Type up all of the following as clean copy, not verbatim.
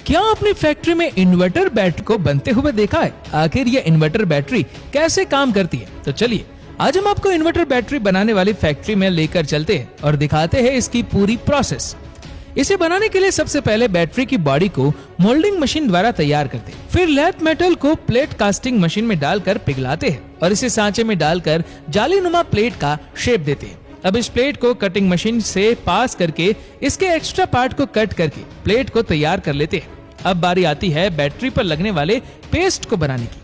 क्या आपने फैक्ट्री में इन्वर्टर बैटरी को बनते हुए देखा है? आखिर ये इन्वर्टर बैटरी कैसे काम करती है? तो चलिए आज हम आपको इन्वर्टर बैटरी बनाने वाली फैक्ट्री में लेकर चलते हैं और दिखाते हैं इसकी पूरी प्रोसेस। इसे बनाने के लिए सबसे पहले बैटरी की बॉडी को मोल्डिंग मशीन द्वारा तैयार करते हैं, फिर लैथ मेटल को प्लेट कास्टिंग मशीन में डालकर पिघलाते हैं और इसे सांचे में डालकर जालीनुमा प्लेट का शेप देते हैं। अब इस प्लेट को कटिंग मशीन से पास करके इसके एक्स्ट्रा पार्ट को कट करके प्लेट को तैयार कर लेते हैं। अब बारी आती है बैटरी पर लगने वाले पेस्ट को बनाने की,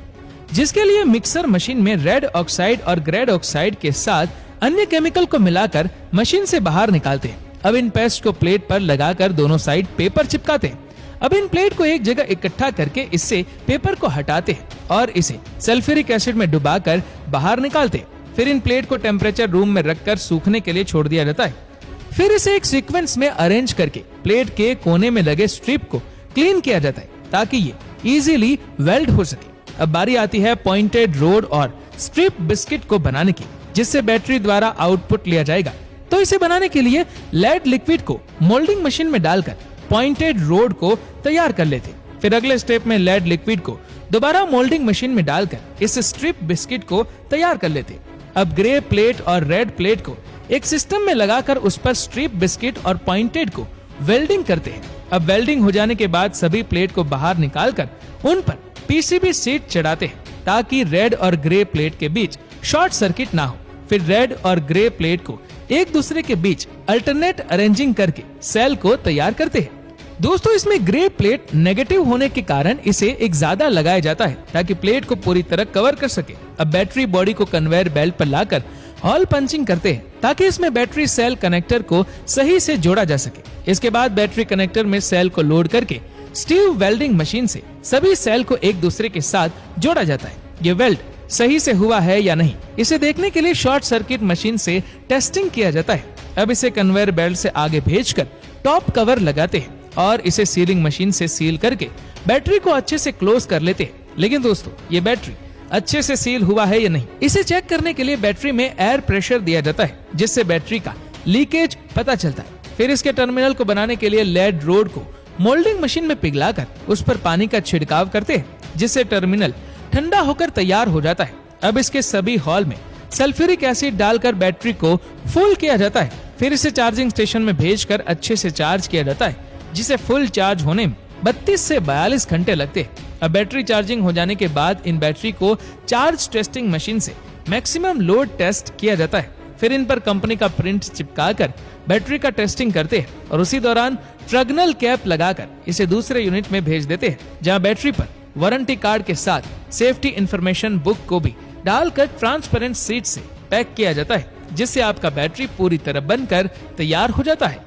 जिसके लिए मिक्सर मशीन में रेड ऑक्साइड और ग्रेड ऑक्साइड के साथ अन्य केमिकल को मिलाकर मशीन से बाहर निकालते हैं। अब इन पेस्ट को प्लेट पर लगाकर दोनों साइड पेपर चिपकाते हैं। अब इन प्लेट को एक जगह इकट्ठा करके इससे पेपर को हटाते हैं और इसे सल्फ्यूरिक एसिड में डुबाकर बाहर निकालते हैं। फिर इन प्लेट को टेम्परेचर रूम में रखकर सूखने के लिए छोड़ दिया जाता है। फिर इसे एक सीक्वेंस में अरेंज करके प्लेट के कोने में लगे स्ट्रिप को क्लीन किया जाता है ताकि ये इजीली वेल्ड हो सके। अब बारी आती है पॉइंटेड रोड और स्ट्रिप बिस्किट को बनाने की, जिससे बैटरी द्वारा आउटपुट लिया जाएगा। तो इसे बनाने के लिए लेड लिक्विड को मोल्डिंग मशीन में डालकर पॉइंटेड रोड को तैयार कर लेते। फिर अगले स्टेप में लेड लिक्विड को दोबारा मोल्डिंग मशीन में डालकर इस स्ट्रिप बिस्किट को तैयार कर लेते। अब ग्रे प्लेट और रेड प्लेट को एक सिस्टम में लगाकर उस पर स्ट्रिप बिस्किट और पॉइंटेड को वेल्डिंग करते हैं। अब वेल्डिंग हो जाने के बाद सभी प्लेट को बाहर निकालकर उन पर पीसीबी शीट चढ़ाते हैं ताकि रेड और ग्रे प्लेट के बीच शॉर्ट सर्किट ना हो। फिर रेड और ग्रे प्लेट को एक दूसरे के बीच अल्टरनेट अरेंजिंग करके सेल को तैयार करते हैं। दोस्तों, इसमें ग्रे प्लेट नेगेटिव होने के कारण इसे एक ज्यादा लगाया जाता है ताकि प्लेट को पूरी तरह कवर कर सके। अब बैटरी बॉडी को कन्वेयर बेल्ट पर लाकर हॉल पंचिंग करते हैं ताकि इसमें बैटरी सेल कनेक्टर को सही से जोड़ा जा सके। इसके बाद बैटरी कनेक्टर में सेल को लोड करके स्टीव वेल्डिंग मशीन से सभी सेल को एक दूसरे के साथ जोड़ा जाता है। ये वेल्ड सही से हुआ है या नहीं, इसे देखने के लिए शॉर्ट सर्किट मशीन से टेस्टिंग किया जाता है। अब इसे कन्वेयर बेल्ट से आगे भेजकर टॉप कवर लगाते हैं और इसे सीलिंग मशीन से सील करके बैटरी को अच्छे से क्लोज कर लेते हैं। लेकिन दोस्तों, ये बैटरी अच्छे से सील हुआ है या नहीं, इसे चेक करने के लिए बैटरी में एयर प्रेशर दिया जाता है, जिससे बैटरी का लीकेज पता चलता है। फिर इसके टर्मिनल को बनाने के लिए लेड रोड को मोल्डिंग मशीन में पिघलाकर उस पर पानी का छिड़काव करते हैं, जिससे टर्मिनल ठंडा होकर तैयार हो जाता है। अब इसके सभी हॉल में सल्फ्यूरिक एसिड डालकर बैटरी को फुल किया जाता है। फिर इसे चार्जिंग स्टेशन में भेजकर अच्छे से चार्ज किया जाता है, जिसे फुल चार्ज होने में 32 से 42 घंटे लगते हैं। अब बैटरी चार्जिंग हो जाने के बाद इन बैटरी को चार्ज टेस्टिंग मशीन से मैक्सिमम लोड टेस्ट किया जाता है। फिर इन पर कंपनी का प्रिंट चिपकाकर बैटरी का टेस्टिंग करते हैं और उसी दौरान ट्रगनल कैप लगाकर इसे दूसरे यूनिट में भेज देते हैं, जहां बैटरी पर वारंटी कार्ड के साथ सेफ्टी इंफॉर्मेशन बुक को भी डालकर ट्रांसपेरेंट सीट से पैक किया जाता है, जिससे आपका बैटरी पूरी तरह बनकर तैयार हो जाता है।